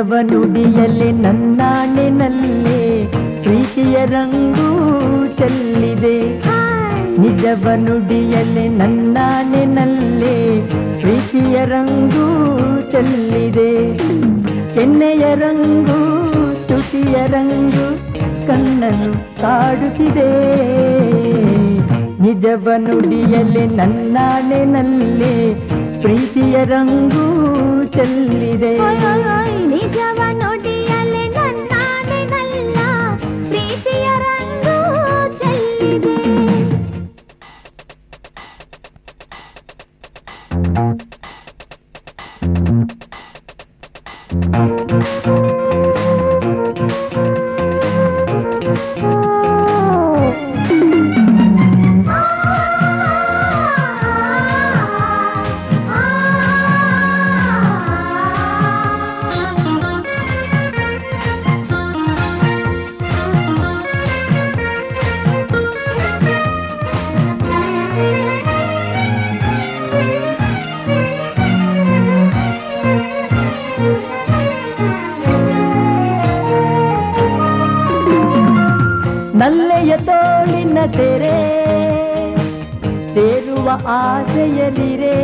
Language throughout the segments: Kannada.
ನಿಜವ ನುಡಿಯಲ್ಲಿ ನನ್ನಾಣಿನಲ್ಲೇ ಪ್ರೀತಿಯ ರಂಗು ಚೆಲ್ಲಿದೆ. ನಿಜವ ನುಡಿಯಲ್ಲಿ ನನ್ನಾಣಿನಲ್ಲೇ ಪ್ರೀತಿಯ ರಂಗು ಚೆಲ್ಲಿದೆ. ಕೆನ್ನೆಯ ರಂಗು ತುಟಿಯ ರಂಗು ಕಣ್ಣನ್ನು ಕಾಡುತ್ತಿದೆ. ನಿಜವ ನುಡಿಯಲ್ಲಿ ನನ್ನಾಣಿನಲ್ಲೇ ಪ್ರೀತಿಯ ರಂಗು ಚೆಲ್ಲಿದೆ. ನಿಜವ ನುಡಿಯಲ್ಲಿ ನನ್ನಾಣಿನಲ್ಲ ಪ್ರೀತಿಯ ರಂಗು ಚೆಲ್ಲಿದೆ. ನಲ್ಲೆಯ ತೋಳಿನ ಸೆರೆ ಸೇರುವ ಆಸೆಯಲ್ಲಿರೆ.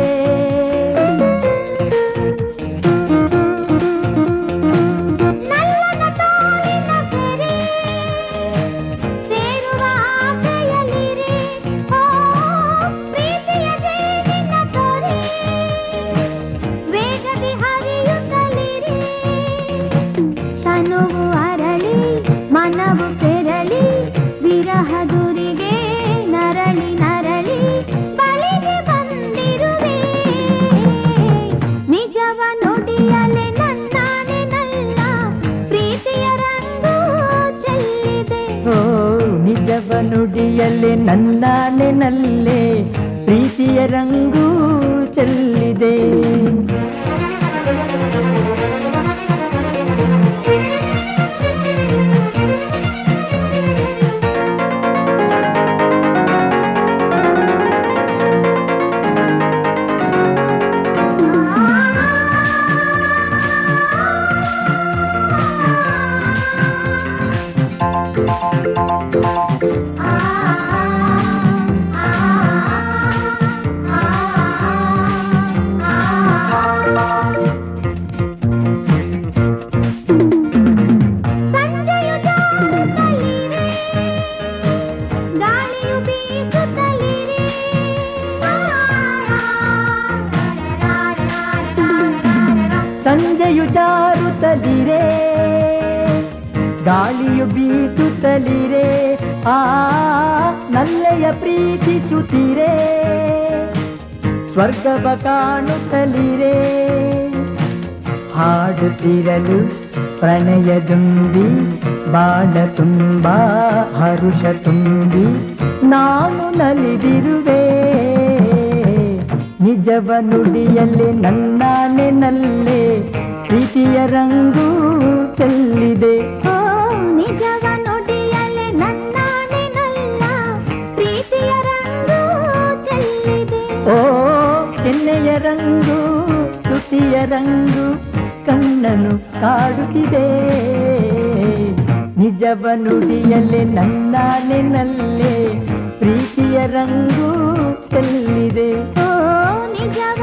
ನಲ್ಲನ ತೋಳಿನ ಸೆರೆ ಸೇರುವ ಆಸೆಯಲ್ಲಿರೆ. ಓ ಪ್ರೀತಿಯ ಜೇನಿನ ತೊರೆ ವೇಗದಿ ಹರಿಯುತ್ತಲಿರೆ. ತನುವು ಅರಳಿ ಮನವು ಕೆರಳಿ ವಿರಹದುರಿಗೆ ನರಳಿ ನರಳಿ ಬಳಿಗೆ ಬಂದಿರುವೆ. ನಿಜವ ನುಡಿಯಲೆ ನನ್ನಾಣಿನಲ್ಲ ಪ್ರೀತಿಯ ರಂಗು ಚೆಲ್ಲಿದೆ. ಓ ನಿಜವ ನುಡಿಯಲ್ಲಿ ನನ್ನಾಣಿನಲ್ಲೇ ಪ್ರೀತಿಯ ರಂಗು ಚೆಲ್ಲಿದೆ. ಸಂಜೆಯು ಜಾರುತ್ತಲಿರೆ ಗಾಳಿಯು ಬೀಸುತ್ತಲಿರೆ. ಆ ನಲ್ಲೆಯ ಪ್ರೀತಿಸುತ್ತಿರೆ ಸ್ವರ್ಗವ ಕಾಣುತ್ತಲಿರೆ. ಹಾಡುತ್ತಿರಲು ಪ್ರಣಯ ತುಂಬಿ ಬಾಳ ತುಂಬ ಹರುಷ ತುಂಬಿ ನಾನು ನಲಿದಿರುವೆ. ನಿಜವ ನುಡಿಯಲ್ಲಿ ನನ್ನಾಣಿನಲ್ಲೇ ಪ್ರೀತಿಯ ರಂಗು ಚೆಲ್ಲಿದೆ. ಓ ನಿಜವ ನುಡಿಯಲ್ಲಿ ನನ್ನಾಣಿನಲ್ಲ ಪ್ರೀತಿಯ ರಂಗು ಚೆಲ್ಲಿದೆ. ಓ ಕೆನ್ನೆಯ ರಂಗು ತುಟಿಯ ರಂಗು ಕಣ್ಣನು ಕಾಡುತ್ತಿದೆ. ನಿಜವ ನುಡಿಯಲ್ಲಿ ನನ್ನಾಣಿನಲ್ಲೇ ಪ್ರೀತಿಯ ರಂಗು ಚೆಲ್ಲಿದೆ. ಓ ನಿಜವ